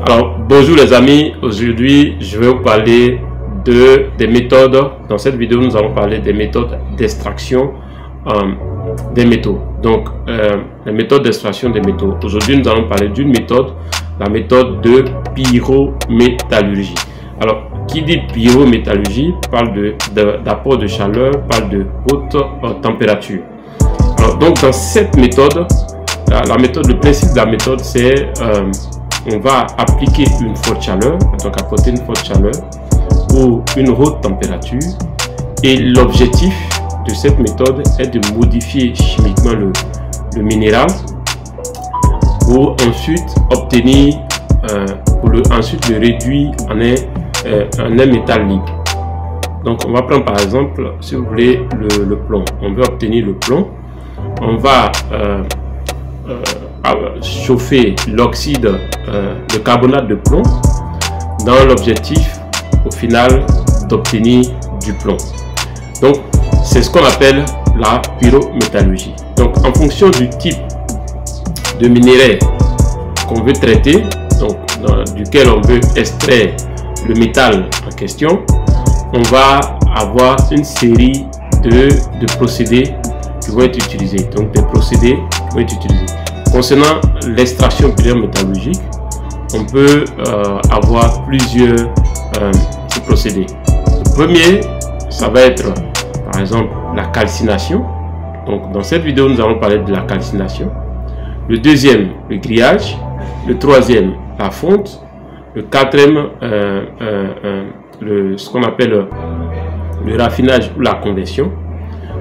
Alors bonjour les amis, aujourd'hui je vais vous parler des méthodes. Dans cette vidéo nous allons parler des méthodes d'extraction des métaux. Donc les méthodes d'extraction des métaux. Aujourd'hui nous allons parler d'une méthode, la méthode de pyrométallurgie. Alors qui dit pyrométallurgie parle d'apport de chaleur, parle de haute température. Alors donc dans cette méthode, le principe de la méthode c'est on va appliquer une forte chaleur, donc apporter une forte chaleur ou une haute température, et l'objectif de cette méthode est de modifier chimiquement le minéral pour ensuite obtenir, ensuite le réduire en un métal libre. Donc on va prendre par exemple, si vous voulez, le plomb. On veut obtenir le plomb, on va chauffer l'oxyde de carbonate de plomb dans l'objectif au final d'obtenir du plomb. Donc c'est ce qu'on appelle la pyrométallurgie. Donc en fonction du type de minerai qu'on veut traiter, donc duquel on veut extraire le métal en question, on va avoir une série de procédés qui vont être utilisés. Donc des procédés qui vont être utilisés. Concernant l'extraction pyrométallurgique, on peut avoir plusieurs procédés. Le premier, ça va être par exemple la calcination. Donc dans cette vidéo, nous allons parler de la calcination. Le deuxième, le grillage. Le troisième, la fonte. Le quatrième, ce qu'on appelle le raffinage ou la conversion.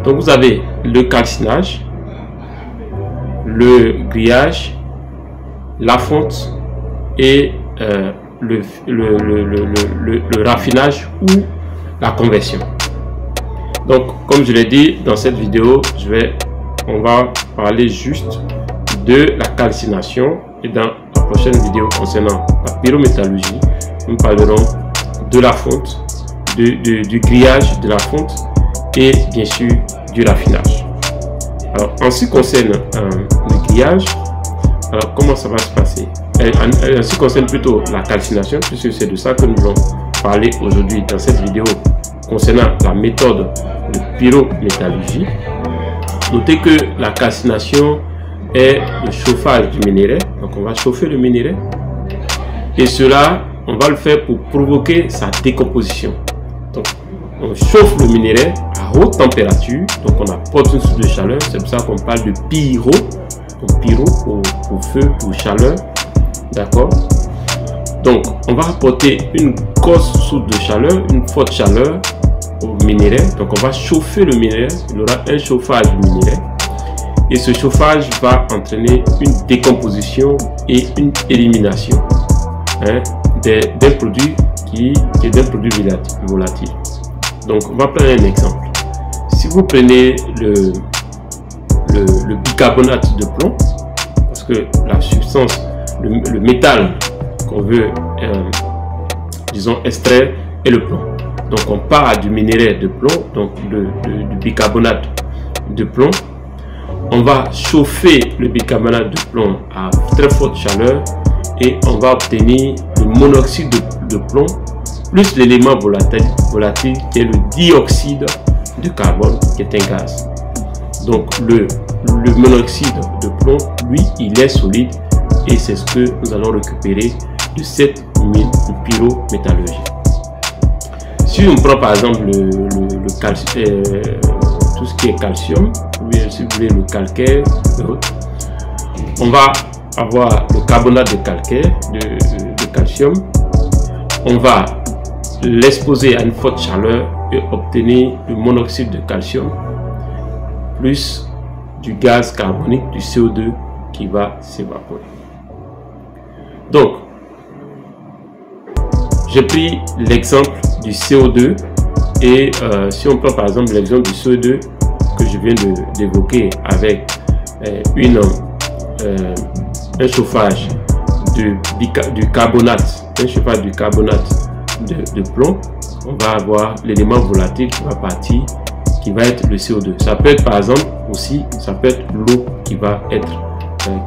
Donc vous avez le calcinage, le grillage, la fonte et le raffinage ou la conversion. Donc comme je l'ai dit dans cette vidéo, on va parler juste de la calcination, et dans la prochaine vidéo concernant la pyrométallurgie, nous parlerons de la fonte, du grillage, de la fonte et bien sûr du raffinage. Alors en ce qui concerne le grillage, alors comment ça va se passer? En ce qui concerne plutôt la calcination, puisque c'est de ça que nous allons parler aujourd'hui dans cette vidéo concernant la méthode de pyrométallurgie. Notez que la calcination est le chauffage du minerai. Donc on va chauffer le minerai, et cela on va le faire pour provoquer sa décomposition. Donc on chauffe le minerai à haute température, donc on apporte une source de chaleur. C'est pour ça qu'on parle de pyro. Donc pyro pour feu, pour chaleur, d'accord. Donc on va apporter une grosse source de chaleur, une forte chaleur au minerai. Donc on va chauffer le minerai, il y aura un chauffage du minerai, et ce chauffage va entraîner une décomposition et une élimination d'un produit qui est d'un produit volatile. Donc on va prendre un exemple. Si vous prenez le bicarbonate de plomb, parce que la substance, le métal qu'on veut disons extraire est le plomb. Donc on part du minerai de plomb, donc du bicarbonate de plomb. On va chauffer le bicarbonate de plomb à très forte chaleur et on va obtenir le monoxyde de plomb plus l'élément volatile qui est le dioxyde de carbone, qui est un gaz. Donc le monoxyde de plomb, lui, il est solide, et c'est ce que nous allons récupérer de cette pyrométallurgie. Si on prend par exemple tout ce qui est calcium, ou bien si vous voulez le calcaire, on va avoir le carbonate de calcaire, de calcium. On va l'exposer à une forte chaleur et obtenir le monoxyde de calcium plus du gaz carbonique, du CO2 qui va s'évaporer. Donc j'ai pris l'exemple du CO2, et si on prend par exemple l'exemple du CO2 que je viens d'évoquer avec un chauffage du carbonate, de plomb, on va avoir l'élément volatile qui va partir, qui va être le CO2. Ça peut être par exemple aussi, ça peut être l'eau qui va être,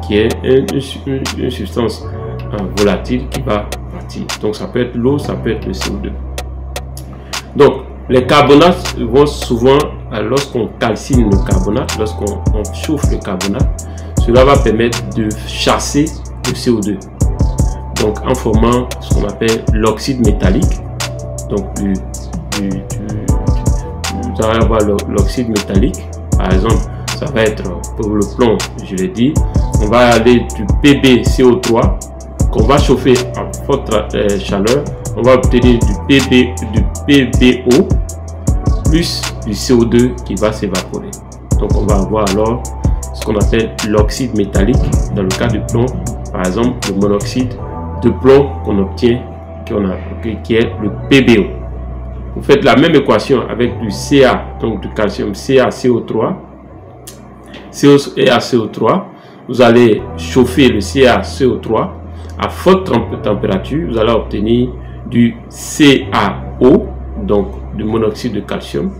qui est une substance volatile qui va partir. Donc ça peut être l'eau, ça peut être le CO2. Donc les carbonates vont souvent, lorsqu'on calcine le carbonate, lorsqu'on chauffe le carbonate, cela va permettre de chasser le CO2. Donc en formant ce qu'on appelle l'oxyde métallique. Donc vous allez avoir l'oxyde métallique. Par exemple, ça va être pour le plomb, je l'ai dit. On va aller du PbCO3 qu'on va chauffer à forte chaleur. On va obtenir du PbO plus du CO2 qui va s'évaporer. Donc on va avoir alors ce qu'on appelle l'oxyde métallique. Dans le cas du plomb, par exemple, le monoxyde de plomb qu'on obtient, qui est le PbO. Vous faites la même équation avec du Ca, donc du calcium CaCO3. CaCO3, vous allez chauffer le CaCO3 à forte température, vous allez obtenir du CaO, donc du monoxyde de calcium,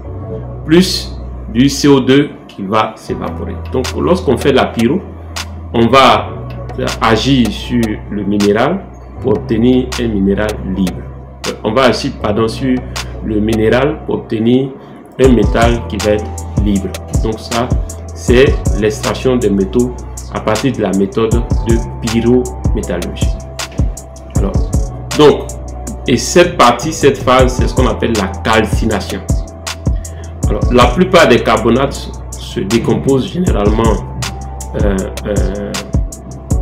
plus du CO2 qui va s'évaporer. Donc lorsqu'on fait la pyro, on va agir sur le minéral pour obtenir un minéral libre. On va agir sur le minéral pour obtenir un métal qui va être libre. Donc ça, c'est l'extraction des métaux à partir de la méthode de pyrométallurgie. Alors, donc, et cette phase, c'est ce qu'on appelle la calcination. Alors, la plupart des carbonates se décomposent généralement,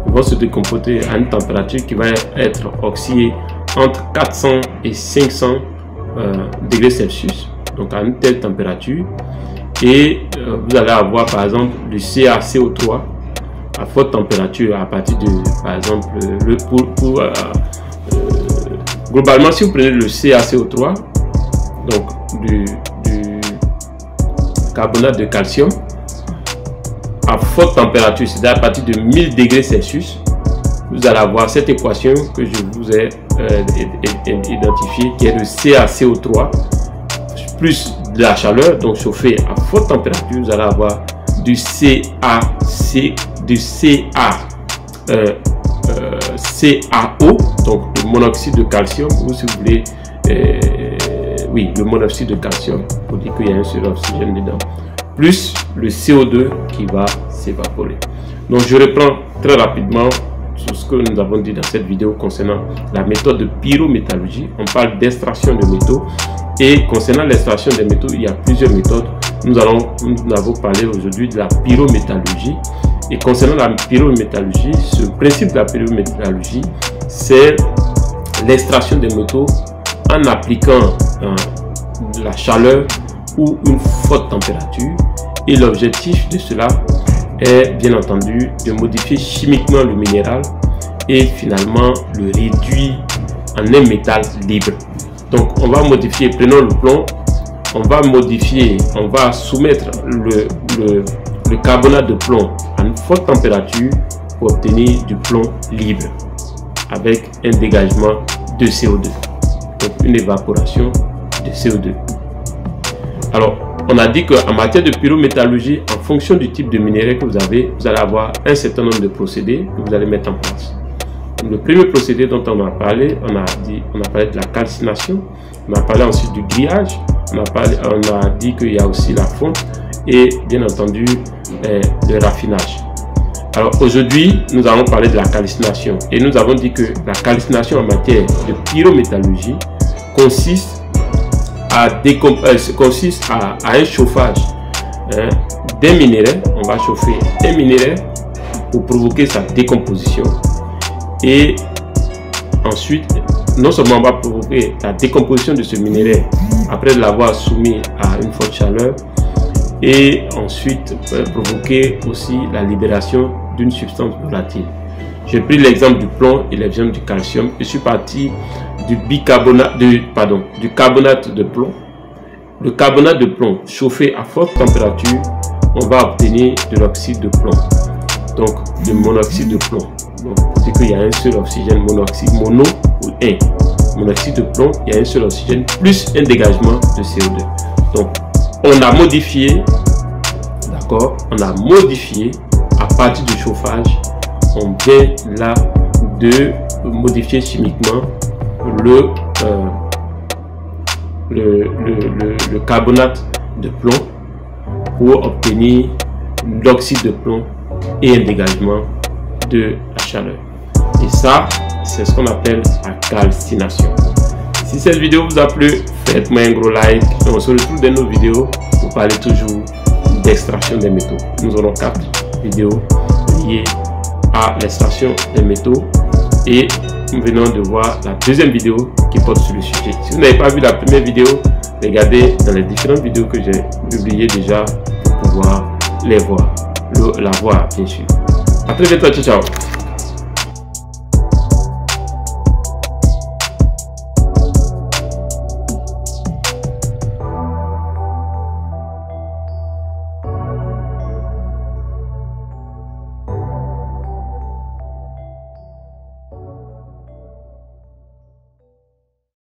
vont se décomposer à une température qui va être oxydée entre 400 et 500 degrés Celsius. Donc, à une telle température. Et vous allez avoir par exemple du CaCO3 à forte température à partir de, par exemple, globalement, si vous prenez le CaCO3, donc du carbonate de calcium à forte température, c'est-à-dire à partir de 1000 degrés Celsius, vous allez avoir cette équation que je vous ai identifiée, qui est le CaCO3 plus de la chaleur, donc chauffé à forte température, vous allez avoir du CaO, donc le monoxyde de calcium, ou si vous voulez, oui, le monoxyde de calcium, pour dire qu'il y a un seul oxygène dedans, plus le CO2 qui va s'évaporer. Donc je reprends très rapidement sur ce que nous avons dit dans cette vidéo concernant la méthode de pyrométallurgie. On parle d'extraction de métaux, et concernant l'extraction des métaux, il y a plusieurs méthodes. Nous avons parlé aujourd'hui de la pyrométallurgie. Et concernant la pyrométallurgie, ce principe de la pyrométallurgie, c'est l'extraction des métaux en appliquant de la chaleur ou une forte température. Et l'objectif de cela est bien entendu de modifier chimiquement le minéral et finalement le réduire en un métal libre. Donc on va modifier, prenons le plomb, on va soumettre le carbonate de plomb à une forte température pour obtenir du plomb libre avec un dégagement de CO2, donc une évaporation de CO2. Alors on a dit qu'en matière de pyrométallurgie, en fonction du type de minerai que vous avez, vous allez avoir un certain nombre de procédés que vous allez mettre en place. Le premier procédé dont on a parlé, on a parlé de la calcination, on a parlé ensuite du grillage, on a dit qu'il y a aussi la fonte et bien entendu le raffinage. Alors aujourd'hui, nous allons parler de la calcination et nous avons dit que la calcination en matière de pyrométallurgie consiste à un chauffage d'un minerai. On va chauffer un minerai pour provoquer sa décomposition. Et ensuite, non seulement on va provoquer la décomposition de ce minerai après l'avoir soumis à une forte chaleur, et ensuite provoquer aussi la libération d'une substance volatile. J'ai pris l'exemple du plomb et l'exemple du calcium. Je suis parti du carbonate de plomb. Le carbonate de plomb chauffé à forte température, on va obtenir de l'oxyde de plomb, donc du monoxyde de plomb. Donc, c'est qu'il y a un seul oxygène, mono ou un. Monoxyde de plomb, il y a un seul oxygène plus un dégagement de CO2. Donc, on a modifié, d'accord, on a modifié à partir du chauffage. On vient là de modifier chimiquement le carbonate de plomb pour obtenir l'oxyde de plomb et un dégagement de la chaleur. Et ça, c'est ce qu'on appelle la calcination. Si cette vidéo vous a plu, faites-moi un gros like et on se retrouve dans nos vidéos pour parler toujours d'extraction des métaux. Nous aurons 4 vidéos liées à l'extraction des métaux et nous venons de voir la deuxième vidéo qui porte sur le sujet. Si vous n'avez pas vu la première vidéo, regardez dans les différentes vidéos que j'ai publiées déjà pour pouvoir les voir, la voir bien sûr. À très bientôt, ciao ciao.